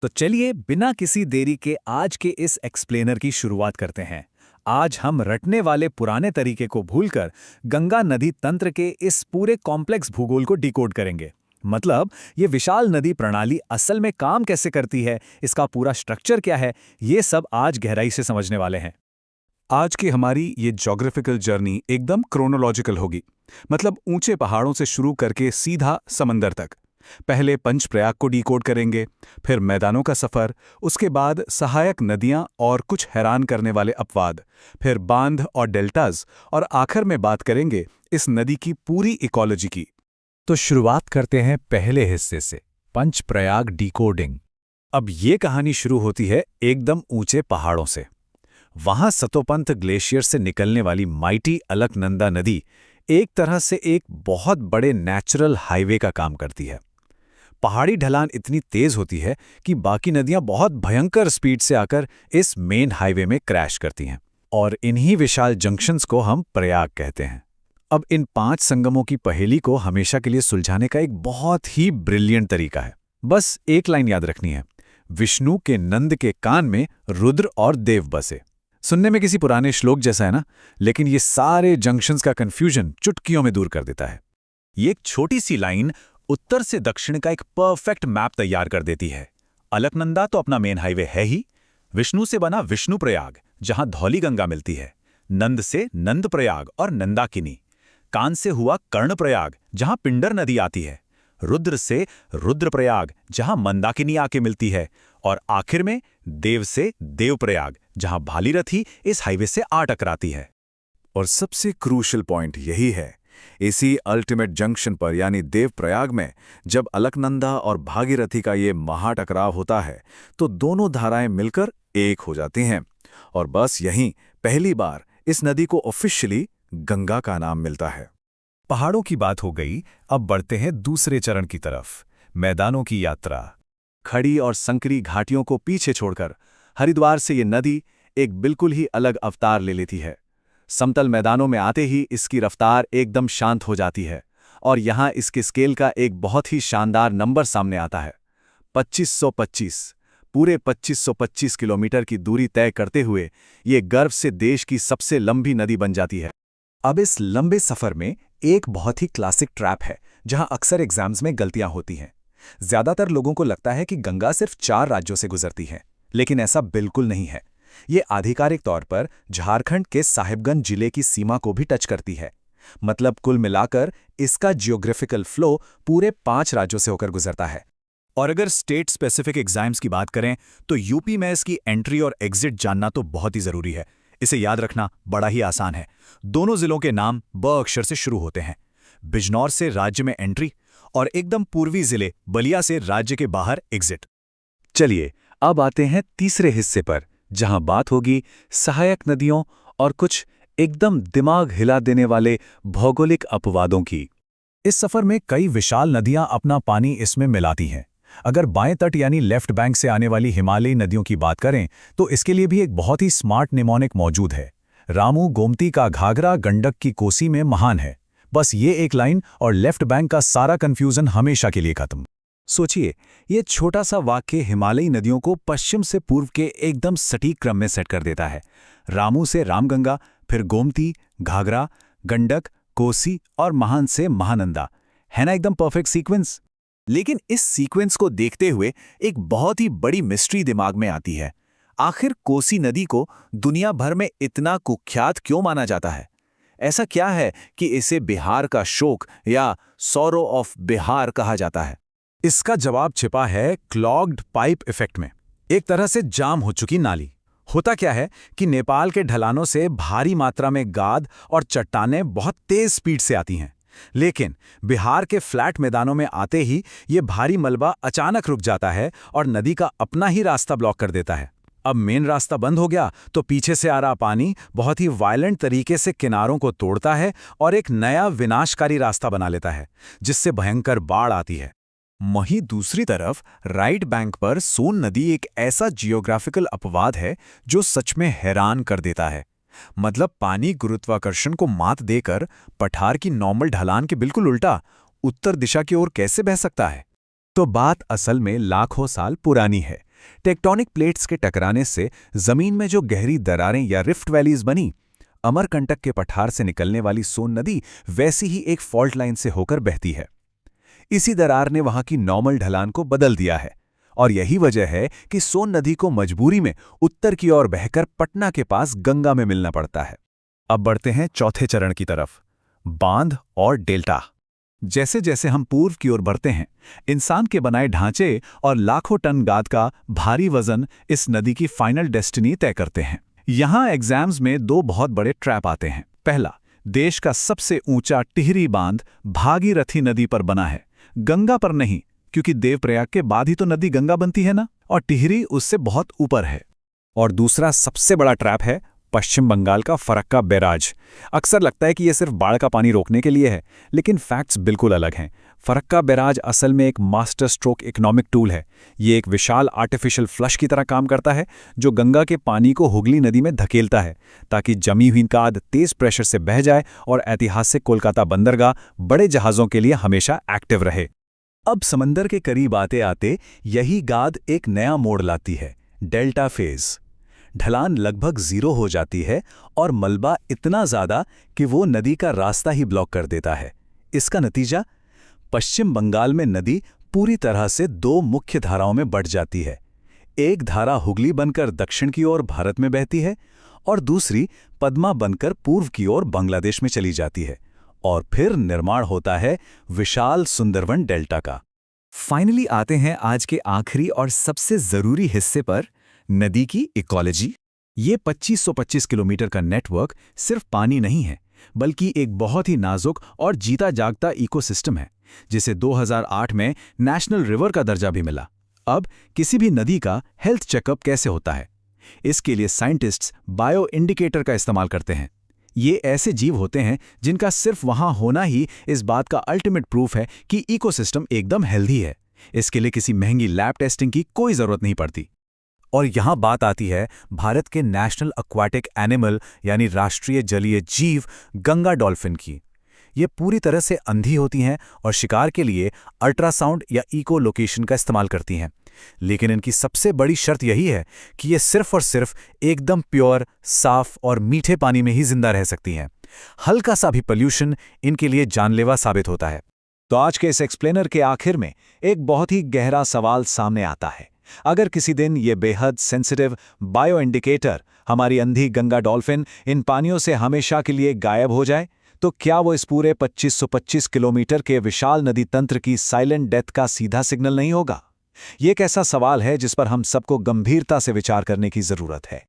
तो चलिए बिना किसी देरी के आज के इस एक्सप्लेनर की शुरुआत करते हैं। आज हम रटने वाले पुराने तरीके को भूलकर गंगा नदी तंत्र के इस पूरे कॉम्प्लेक्स भूगोल को डिकोड करेंगे। मतलब ये विशाल नदी प्रणाली असल में काम कैसे करती है, इसका पूरा स्ट्रक्चर क्या है, ये सब आज गहराई से समझने वाले हैं। आज की हमारी ये ज्योग्राफिकल जर्नी एकदम क्रोनोलॉजिकल होगी। मतलब ऊंचे पहाड़ों से शुरू करके सीधा समंदर तक। पहले पंचप्रयाग को डिकोड करेंगे, फिर मैदानों का सफर, उसके बाद सहायक नदियां और कुछ हैरान करने वाले अपवाद, फिर बांध और डेल्टाज, और आखिर में बात करेंगे इस नदी की पूरी इकोलॉजी की। तो शुरुआत करते हैं पहले हिस्से से, पंचप्रयाग डिकोडिंग। अब ये कहानी शुरू होती है एकदम ऊंचे पहाड़ों से। वहां सतोपंथ ग्लेशियर से निकलने वाली माइटी अलकनंदा नदी एक तरह से एक बहुत बड़े नेचुरल हाईवे का काम करती है। पहाड़ी ढलान इतनी तेज होती है कि बाकी नदियां बहुत भयंकर स्पीड से आकर इस मेन हाईवे में क्रैश करती हैं, और इन्हीं विशाल जंक्शंस को हम प्रयाग कहते हैं। अब इन 5 संगमों की पहेली को हमेशा के लिए सुलझाने का एक बहुत ही ब्रिलियंट तरीका है। बस एक लाइन याद रखनी है, विष्णु के नंद के कान में रुद्र और देव बसे। सुनने में किसी पुराने श्लोक जैसा है ना, लेकिन ये सारे जंक्शंस का कंफ्यूजन चुटकियों में दूर कर देता है। ये एक छोटी सी लाइन उत्तर से दक्षिण का एक परफेक्ट मैप तैयार कर देती है। अलकनंदा तो अपना मेन हाईवे है ही। विष्णु से बना विष्णु प्रयाग, जहां धौली गंगा मिलती है। नंद से नंद प्रयाग और नंदाकिनी। कान से हुआ कर्ण प्रयाग, जहां पिंडर नदी आती है। रुद्र से रुद्रप्रयाग, जहां मंदाकिनी आके मिलती है। और आखिर में देव से देवप्रयाग, जहां भालीरथी इस हाईवे से आ टकराती है। और सबसे क्रूशल पॉइंट यही है, इसी अल्टीमेट जंक्शन पर यानी देवप्रयाग में जब अलकनंदा और भागीरथी का ये महाटकराव होता है तो दोनों धाराएं मिलकर एक हो जाती हैं। और बस यहीं पहली बार इस नदी को ऑफिशियली गंगा का नाम मिलता है। पहाड़ों की बात हो गई, अब बढ़ते हैं दूसरे चरण की तरफ, मैदानों की यात्रा। खड़ी और संकरी घाटियों को पीछे छोड़कर हरिद्वार से ये नदी एक बिल्कुल ही अलग अवतार ले लेती है। समतल मैदानों में आते ही इसकी रफ्तार एकदम शांत हो जाती है, और यहाँ इसके स्केल का एक बहुत ही शानदार नंबर सामने आता है, 2525। पूरे 2525 किलोमीटर की दूरी तय करते हुए ये गर्व से देश की सबसे लंबी नदी बन जाती है। अब इस लंबे सफर में एक बहुत ही क्लासिक ट्रैप है, जहां अक्सर एग्जाम्स में गलतियां होती हैं। ज्यादातर लोगों को लगता है कि गंगा सिर्फ 4 राज्यों से गुजरती है, लेकिन ऐसा बिल्कुल नहीं है। ये आधिकारिक तौर पर झारखंड के साहिबगंज जिले की सीमा को भी टच करती है। मतलब कुल मिलाकर इसका जियोग्राफिकल फ्लो पूरे 5 राज्यों से होकर गुजरता है। और अगर स्टेट स्पेसिफिक एग्जाम्स की बात करें तो यूपी में इसकी एंट्री और एग्जिट जानना तो बहुत ही जरूरी है। इसे याद रखना बड़ा ही आसान है। दोनों जिलों के नाम ब अक्षर से शुरू होते हैं। बिजनौर से राज्य में एंट्री और एकदम पूर्वी जिले बलिया से राज्य के बाहर एग्जिट। चलिए अब आते हैं तीसरे हिस्से पर, जहां बात होगी सहायक नदियों और कुछ एकदम दिमाग हिला देने वाले भौगोलिक अपवादों की। इस सफर में कई विशाल नदियां अपना पानी इसमें मिलाती हैं। अगर बाएं तट यानी लेफ्ट बैंक से आने वाली हिमालयी नदियों की बात करें तो इसके लिए भी एक बहुत ही स्मार्ट निमोनिक मौजूद है। रामू गोमती का घाघरा गंडक की कोसी में महान है। बस ये एक लाइन और लेफ्ट बैंक का सारा कंफ्यूजन हमेशा के लिए खत्म। सोचिए, ये छोटा सा वाक्य हिमालयी नदियों को पश्चिम से पूर्व के एकदम सटीक क्रम में सेट कर देता है। रामू से रामगंगा, फिर गोमती, घाघरा, गंडक, कोसी और महान से महानंदा। है ना एकदम परफेक्ट सीक्वेंस। लेकिन इस सीक्वेंस को देखते हुए एक बहुत ही बड़ी मिस्ट्री दिमाग में आती है। आखिर कोसी नदी को दुनिया भर में इतना कुख्यात क्यों माना जाता है? ऐसा क्या है कि इसे बिहार का शोक या सॉरो ऑफ बिहार कहा जाता है? इसका जवाब छिपा है क्लॉग्ड पाइप इफेक्ट में, एक तरह से जाम हो चुकी नाली। होता क्या है कि नेपाल के ढलानों से भारी मात्रा में गाद और चट्टानें बहुत तेज स्पीड से आती हैं, लेकिन बिहार के फ्लैट मैदानों में आते ही ये भारी मलबा अचानक रुक जाता है और नदी का अपना ही रास्ता ब्लॉक कर देता है। अब मेन रास्ता बंद हो गया तो पीछे से आ रहा पानी बहुत ही वायलेंट तरीके से किनारों को तोड़ता है और एक नया विनाशकारी रास्ता बना लेता है, जिससे भयंकर बाढ़ आती है। वहीं दूसरी तरफ राइट बैंक पर सोन नदी एक ऐसा जियोग्राफिकल अपवाद है जो सच में हैरान कर देता है। मतलब पानी गुरुत्वाकर्षण को मात देकर पठार की नॉर्मल ढलान के बिल्कुल उल्टा उत्तर दिशा की ओर कैसे बह सकता है? तो बात असल में लाखों साल पुरानी है, टेक्टोनिक प्लेट्स के टकराने से जमीन में जो गहरी दरारें या रिफ्ट वैलीज बनी, अमरकंटक के पठार से निकलने वाली सोन नदी वैसी ही एक फॉल्ट लाइन से होकर बहती है। इसी दरार ने वहां की नॉर्मल ढलान को बदल दिया है और यही वजह है कि सोन नदी को मजबूरी में उत्तर की ओर बहकर पटना के पास गंगा में मिलना पड़ता है। अब बढ़ते हैं चौथे चरण की तरफ, बांध और डेल्टा। जैसे जैसे हम पूर्व की ओर बढ़ते हैं, इंसान के बनाए ढांचे और लाखों टन गाद का भारी वजन इस नदी की फाइनल डेस्टिनी तय करते हैं। यहां एग्जाम्स में दो बहुत बड़े ट्रैप आते हैं। पहला, देश का सबसे ऊंचा टिहरी बांध भागीरथी नदी पर बना है, गंगा पर नहीं, क्योंकि देवप्रयाग के बाद ही तो नदी गंगा बनती है ना, और टिहरी उससे बहुत ऊपर है। और दूसरा सबसे बड़ा ट्रैप है पश्चिम बंगाल का फरक्का बैराज। अक्सर लगता है कि यह सिर्फ बाढ़ का पानी रोकने के लिए है, लेकिन फैक्ट्स बिल्कुल अलग हैं। फरक्का बैराज असल में एक मास्टर स्ट्रोक इकोनॉमिक टूल है। ये एक विशाल आर्टिफिशियल फ्लश की तरह काम करता है, जो गंगा के पानी को हुगली नदी में धकेलता है ताकि जमी हुई गाद तेज प्रेशर से बह जाए और ऐतिहासिक कोलकाता बंदरगाह बड़े जहाज़ों के लिए हमेशा एक्टिव रहे। अब समंदर के करीब आते आते यही गाद एक नया मोड़ लाती है, डेल्टा फेज। ढलान लगभग 0 हो जाती है और मलबा इतना ज़्यादा कि वो नदी का रास्ता ही ब्लॉक कर देता है। इसका नतीजा, पश्चिम बंगाल में नदी पूरी तरह से दो मुख्य धाराओं में बंट जाती है। एक धारा हुगली बनकर दक्षिण की ओर भारत में बहती है और दूसरी पद्मा बनकर पूर्व की ओर बांग्लादेश में चली जाती है, और फिर निर्माण होता है विशाल सुंदरवन डेल्टा का। फाइनली आते हैं आज के आखिरी और सबसे जरूरी हिस्से पर, नदी की इकोलॉजी। ये 2525 किलोमीटर का नेटवर्क सिर्फ पानी नहीं है, बल्कि एक बहुत ही नाजुक और जीता जागता इकोसिस्टम है, जिसे 2008 में नेशनल रिवर का दर्जा भी मिला। अब किसी भी नदी का हेल्थ चेकअप कैसे होता है? इसके लिए साइंटिस्ट्स बायो इंडिकेटर का इस्तेमाल करते हैं। ये ऐसे जीव होते हैं जिनका सिर्फ वहां होना ही इस बात का अल्टीमेट प्रूफ है कि इकोसिस्टम एकदम हेल्दी है। इसके लिए किसी महंगी लैब टेस्टिंग की कोई जरूरत नहीं पड़ती। और यहां बात आती है भारत के नेशनल एक्वाटिक एनिमल यानी राष्ट्रीय जलीय जीव गंगा डॉल्फिन की। ये पूरी तरह से अंधी होती हैं और शिकार के लिए अल्ट्रासाउंड या इको लोकेशन का इस्तेमाल करती हैं। लेकिन इनकी सबसे बड़ी शर्त यही है कि ये सिर्फ और सिर्फ एकदम प्योर, साफ और मीठे पानी में ही जिंदा रह सकती हैं। हल्का सा भी पोल्यूशन इनके लिए जानलेवा साबित होता है। तो आज के इस एक्सप्लेनर के आखिर में एक बहुत ही गहरा सवाल सामने आता है। अगर किसी दिन ये बेहद सेंसिटिव बायो इंडिकेटर, हमारी अंधी गंगा डॉल्फिन, इन पानियों से हमेशा के लिए गायब हो जाए, तो क्या वो इस पूरे 2525 किलोमीटर के विशाल नदी तंत्र की साइलेंट डेथ का सीधा सिग्नल नहीं होगा? ये एक ऐसा सवाल है जिस पर हम सबको गंभीरता से विचार करने की जरूरत है।